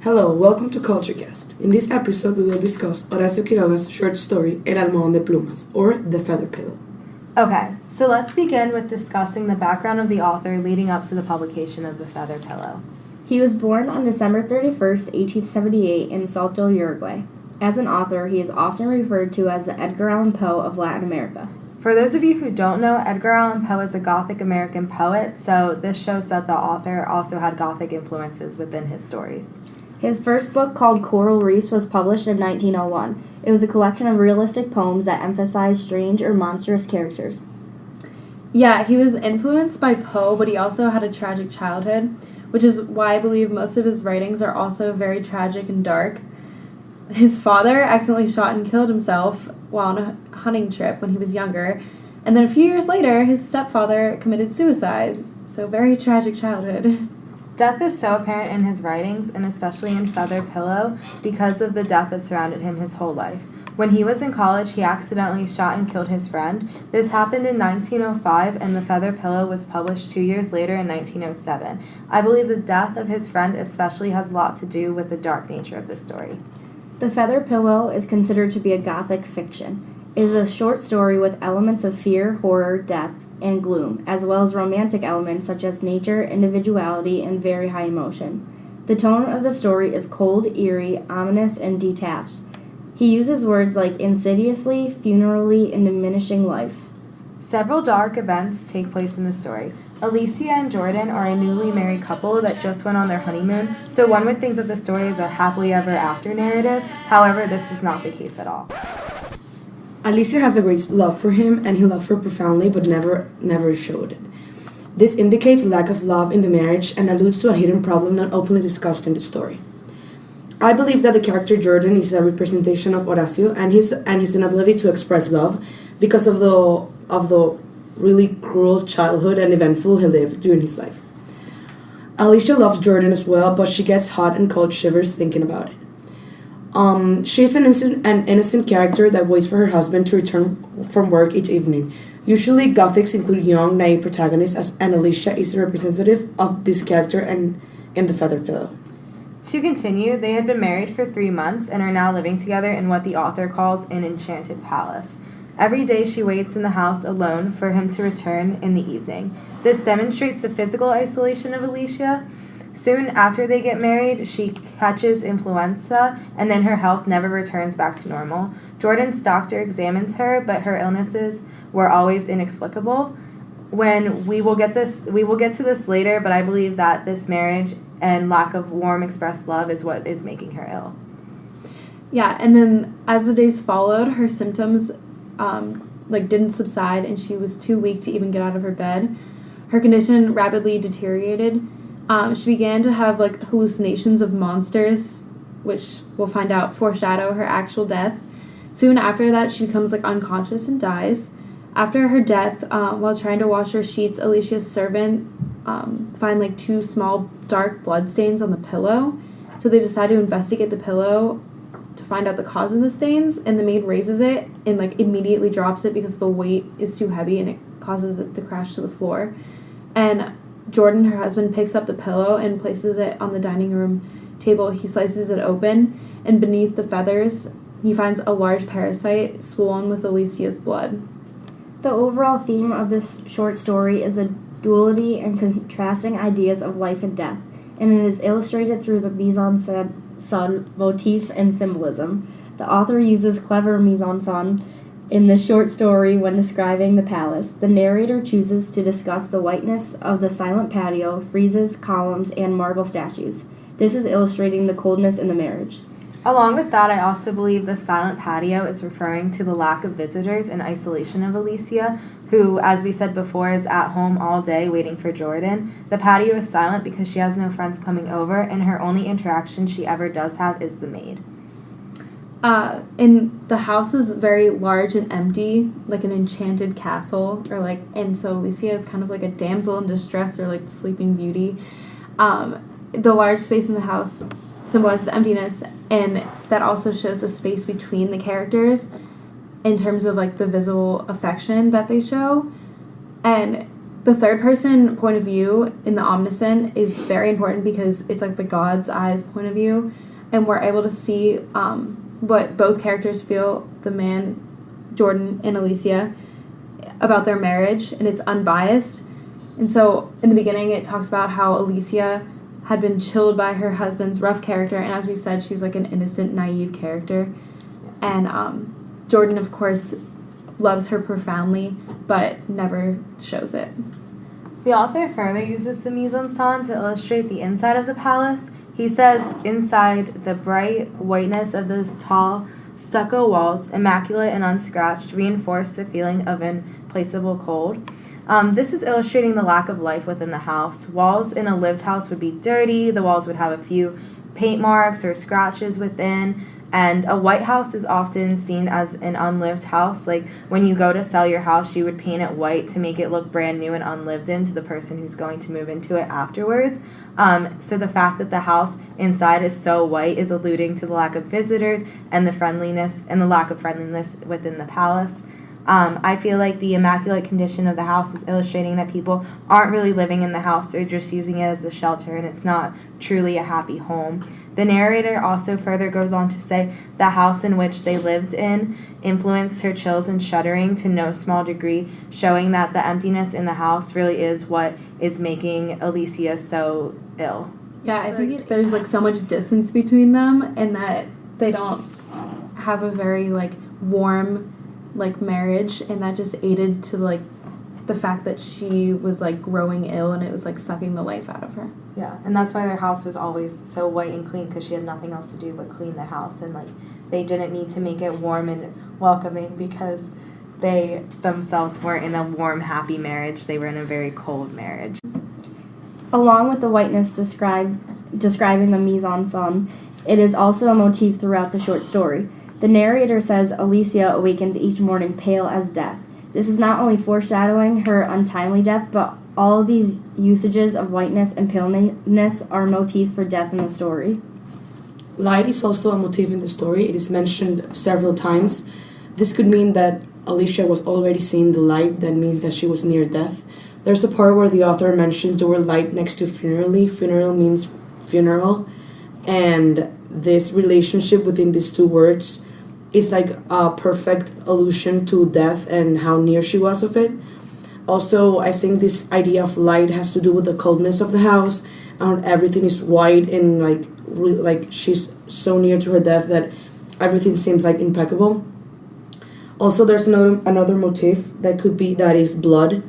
Hello, welcome to CultureCast. In this episode, we will discuss Horacio Quiroga's short story El Almohadón de Plumas, or The Feather Pillow. Okay, so let's begin with discussing the background of the author leading up to the publication of The Feather Pillow. He was born on December 31st, 1878 in Salto, Uruguay. As an author, he is often referred to as the Edgar Allan Poe of Latin America. For those of you who don't know, Edgar Allan Poe is a Gothic American poet, so this shows that the author also had Gothic influences within his stories. His first book, called Coral Reefs, was published in 1901. It was a collection of realistic poems that emphasized strange or monstrous characters. Yeah, he was influenced by Poe, but he also had a tragic childhood, which is why I believe most of his writings are also very tragic and dark. His father accidentally shot and killed himself while on a hunting trip when he was younger, and then a few years later, his stepfather committed suicide. So very tragic childhood. Death is so apparent in his writings, and especially in Feather Pillow, because of the death that surrounded him his whole life. When he was in college, he accidentally shot and killed his friend. This happened in 1905, and The Feather Pillow was published 2 years later in 1907. I believe the death of his friend especially has a lot to do with the dark nature of the story. The Feather Pillow is considered to be a Gothic fiction. It is a short story with elements of fear, horror, death, and gloom, as well as romantic elements such as nature, individuality, and very high emotion. The tone of the story is cold, eerie, ominous, and detached. He uses words like insidiously, funerally, and diminishing life. Several dark events take place in the story. Alicia and Jordan are a newly married couple that just went on their honeymoon, so one would think that the story is a happily ever after narrative. However, this is not the case at all. Alicia has a great love for him, and he loved her profoundly, but never showed it. This indicates lack of love in the marriage and alludes to a hidden problem not openly discussed in the story. I believe that the character Jordan is a representation of Horacio and his inability to express love because of the really cruel childhood and eventful he lived during his life. Alicia loves Jordan as well, but she gets hot and cold shivers thinking about it. She's an innocent character that waits for her husband to return from work each evening. Usually, Gothics include young, naive protagonists, and Alicia is a representative of this character and in The Feather Pillow. To continue, they had been married for 3 months and are now living together in what the author calls an enchanted palace. Every day she waits in the house alone for him to return in the evening. This demonstrates the physical isolation of Alicia. Soon after they get married, she catches influenza, and then her health never returns back to normal. Jordan's doctor examines her, but her illnesses were always inexplicable. We will get to this later, but I believe that this marriage and lack of warm expressed love is what is making her ill. Yeah, and then as the days followed, her symptoms didn't subside, and she was too weak to even get out of her bed. Her condition rapidly deteriorated. She began to have hallucinations of monsters, which we'll find out foreshadow her actual death. Soon after that, she becomes unconscious and dies. After her death, while trying to wash her sheets, Alicia's servant find 2 small dark bloodstains on the pillow. So they decide to investigate the pillow to find out the cause of the stains, and the maid raises it and immediately drops it because the weight is too heavy and it causes it to crash to the floor. And Jordan, her husband, picks up the pillow and places it on the dining room table. He slices it open, and beneath the feathers, he finds a large parasite swollen with Alicia's blood. The overall theme of this short story is the duality and contrasting ideas of life and death, and it is illustrated through the mise-en-scène motifs and symbolism. The author uses clever mise-en-scène in the short story when describing the palace. The narrator chooses to discuss the whiteness of the silent patio, friezes, columns, and marble statues. This is illustrating the coldness in the marriage. Along with that, I also believe the silent patio is referring to the lack of visitors and isolation of Alicia, who, as we said before, is at home all day waiting for Jordan. The patio is silent because she has no friends coming over, and her only interaction she ever does have is the maid. And the house is very large and empty, like an enchanted castle, and so Alicia is kind of like a damsel in distress or the Sleeping Beauty. The large space in the house symbolizes the emptiness, and that also shows the space between the characters in terms of the visual affection that they show. And The third person point of view in the omniscient is very important because it's like the God's eyes point of view, and we're able to see what both characters feel, the man, Jordan, and Alicia, about their marriage, and it's unbiased. And so in the beginning it talks about how Alicia had been chilled by her husband's rough character, and as we said, she's like an innocent, naive character. And Jordan, of course, loves her profoundly, but never shows it. The author further uses the mise-en-scène to illustrate the inside of the palace. He says, inside, the bright whiteness of those tall stucco walls, immaculate and unscratched, reinforce the feeling of implacable cold. This is illustrating the lack of life within the house. Walls in a lived house would be dirty, the walls would have a few paint marks or scratches within, and a white house is often seen as an unlived house. Like when you go to sell your house, you would paint it white to make it look brand new and unlived in to the person who's going to move into it afterwards. So the fact that the house inside is so white is alluding to the lack of visitors and the lack of friendliness within the palace. I feel like the immaculate condition of the house is illustrating that people aren't really living in the house, they're just using it as a shelter, and it's not truly a happy home. The narrator also further goes on to say the house in which they lived in influenced her chills and shuddering to no small degree, showing that the emptiness in the house really is what is making Alicia so ill. Yeah, I think there's like so much distance between them, and that they don't have a very like warm like marriage, and that just aided to like the fact that she was like growing ill, and it was like sucking the life out of her. Yeah, and that's why their house was always so white and clean, because she had nothing else to do but clean the house, and like they didn't need to make it warm and welcoming because they themselves weren't in a warm, happy marriage. They were in a very cold marriage. Along with the whiteness describing the mise-en-scène, it is also a motif throughout the short story. The narrator says Alicia awakens each morning pale as death. This is not only foreshadowing her untimely death, but all of these usages of whiteness and paleness are motifs for death in the story. Light is also a motif in the story. It is mentioned several times. This could mean that Alicia was already seeing the light. That means that she was near death. There's a part where the author mentions the word light next to funerally. Funeral means funeral. And this relationship within these two words is like a perfect allusion to death and how near she was of it. Also, I think this idea of light has to do with the coldness of the house, and everything is white and like she's so near to her death that everything seems like impeccable. Also, there's another motif that is blood.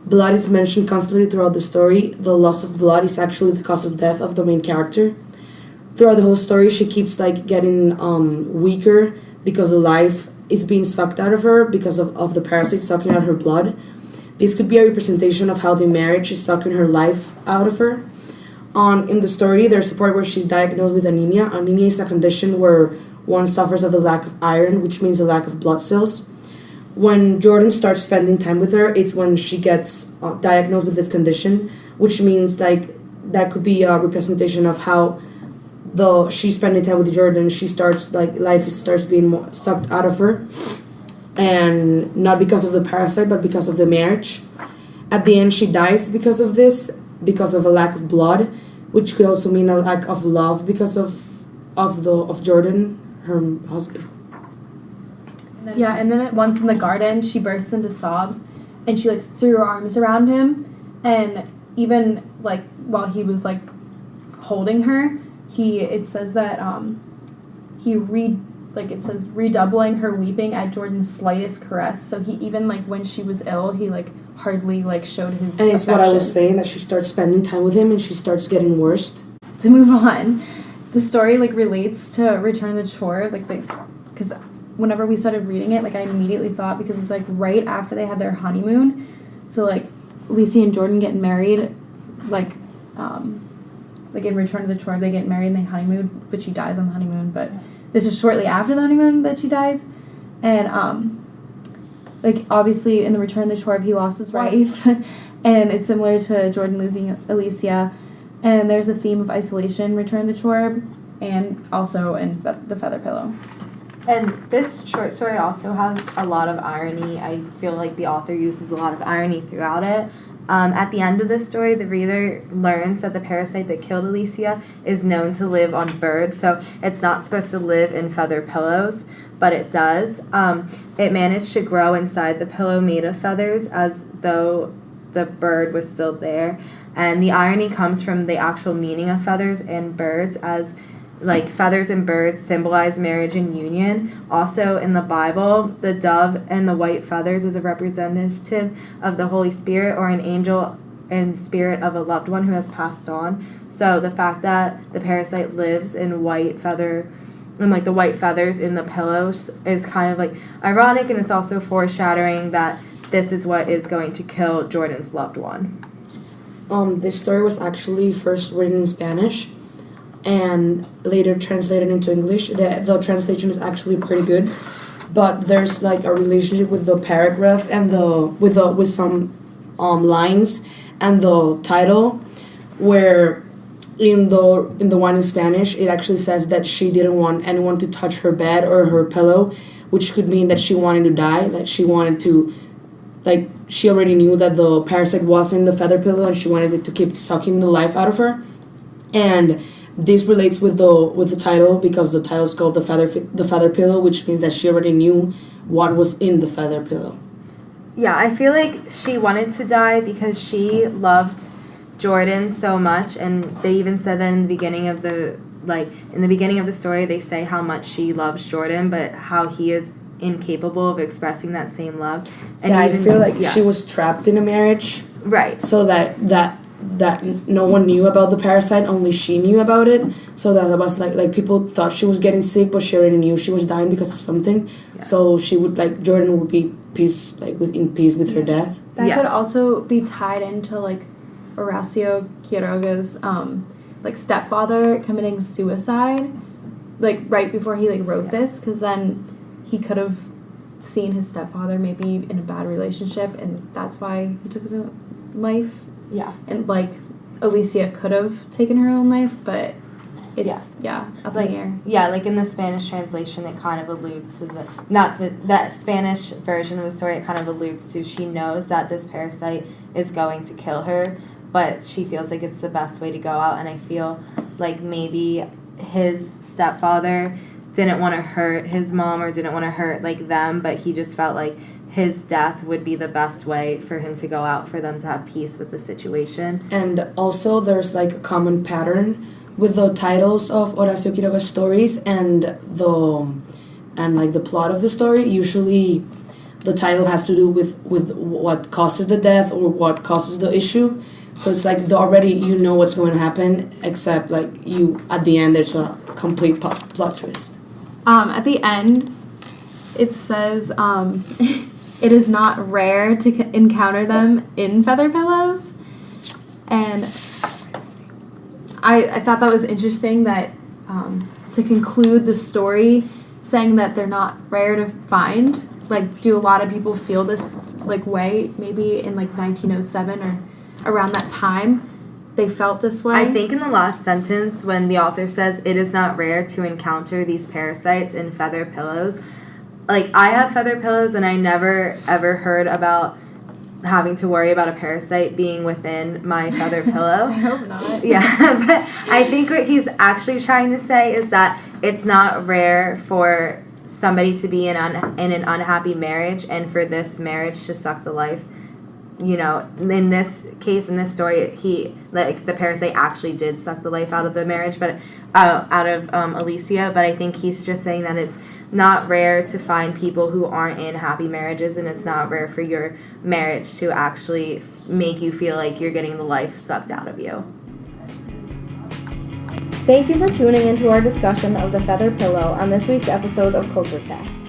Blood is mentioned constantly throughout the story. The loss of blood is actually the cause of death of the main character. Throughout the whole story, she keeps like getting weaker because the life is being sucked out of her because of the parasite sucking out her blood. This could be a representation of how the marriage is sucking her life out of her. In the story, there's a part where she's diagnosed with anemia. Anemia is a condition where one suffers of the lack of iron, which means a lack of blood cells. When Jordan starts spending time with her, it's when she gets diagnosed with this condition, which means like that could be a representation of how though she's spending time with Jordan, she starts like life starts being more sucked out of her, and not because of the parasite but because of the marriage. At the end, she dies because of this, because of a lack of blood, which could also mean a lack of love because of Jordan, her husband. Yeah, and then once in the garden, she bursts into sobs, and she like threw her arms around him, and even like while he was like holding her, it says that it says redoubling her weeping at Jordan's slightest caress. So he even like when she was ill, he like hardly like showed his And it's affection. what I was saying, that she starts spending time with him and she starts getting worse. To move on, the story like relates to Return of the Chore, like because whenever we started reading it, like I immediately thought, because it's like right after they had their honeymoon, so like Lucy and Jordan get married, like in Return of the Chore they get married and they honeymoon, but she dies on the honeymoon. But this is shortly after the honeymoon that she dies, and like obviously in the Return of the Chore he lost his wife, and it's similar to Jordan losing Alicia. And there's a theme of isolation, Return of the Chore, and also in The Feather Pillow. And this short story also has a lot of irony. I feel like the author uses a lot of irony throughout it. At the end of this story, the reader learns that the parasite that killed Alicia is known to live on birds, so it's not supposed to live in feather pillows, but it does. It managed to grow inside the pillow made of feathers as though the bird was still there. And the irony comes from the actual meaning of feathers and birds, as like feathers and birds symbolize marriage and union. Also in the Bible, the dove and the white feathers is a representative of the Holy Spirit or an angel and spirit of a loved one who has passed on. So the fact that the parasite lives in white feather and like the white feathers in the pillows is kind of like ironic, and it's also foreshadowing that this is what is going to kill Jordan's loved one. This story was actually first written in Spanish and later translated into English. The translation is actually pretty good, but there's like a relationship with the paragraph and with some lines and the title, where in the one in Spanish it actually says that she didn't want anyone to touch her bed or her pillow, which could mean that she wanted to die, that she wanted to, like, she already knew that the parasite was in the feather pillow and she wanted it to keep sucking the life out of her. And this relates with the title, because the title is called the feather pillow, which means that she already knew what was in the feather pillow. Yeah, I feel like she wanted to die because she loved Jordan so much, and they even said that in the beginning of the story, they say how much she loves Jordan, but how he is incapable of expressing that same love. And yeah, even, I feel like she was trapped in a marriage, right? So that no one knew about the parasite, only she knew about it. So that was like people thought she was getting sick, but she already knew she was dying because of something. Yeah. So she would, like, Jordan would be in peace with her death. That could also be tied into like Horacio Quiroga's stepfather committing suicide, like right before he wrote this, because then he could have seen his stepfather maybe in a bad relationship, and that's why he took his own life. Yeah. And Alicia could have taken her own life, but it's up in the air. Yeah, like in the Spanish translation, it kind of alludes to that Spanish version of the story. It kind of alludes to she knows that this parasite is going to kill her, but she feels like it's the best way to go out. And I feel like maybe his stepfather didn't want to hurt his mom or didn't want to hurt them, but he just felt like his death would be the best way for him to go out, for them to have peace with the situation. And also there's a common pattern with the titles of Horacio Quiroga's stories and the plot of the story. Usually the title has to do with what causes the death or what causes the issue. So it's already you know what's going to happen, except you at the end there's a complete plot twist. At the end, it says it is not rare to encounter them in feather pillows, and I thought that was interesting that to conclude the story saying that they're not rare to find. Do a lot of people feel this way? Maybe in 1907 or around that time, they felt this way. I think in the last sentence, when the author says it is not rare to encounter these parasites in feather pillows, I have feather pillows and I never ever heard about having to worry about a parasite being within my feather pillow. I hope not. Yeah, but I think what he's actually trying to say is that it's not rare for somebody to be in an unhappy marriage and for this marriage to suck the life. In this case, in this story, the parasite actually did suck the life out of the marriage, but out of Alicia. But I think he's just saying that it's not rare to find people who aren't in happy marriages, and it's not rare for your marriage to actually make you feel like you're getting the life sucked out of you. Thank you for tuning into our discussion of the feather pillow on this week's episode of CultureCast.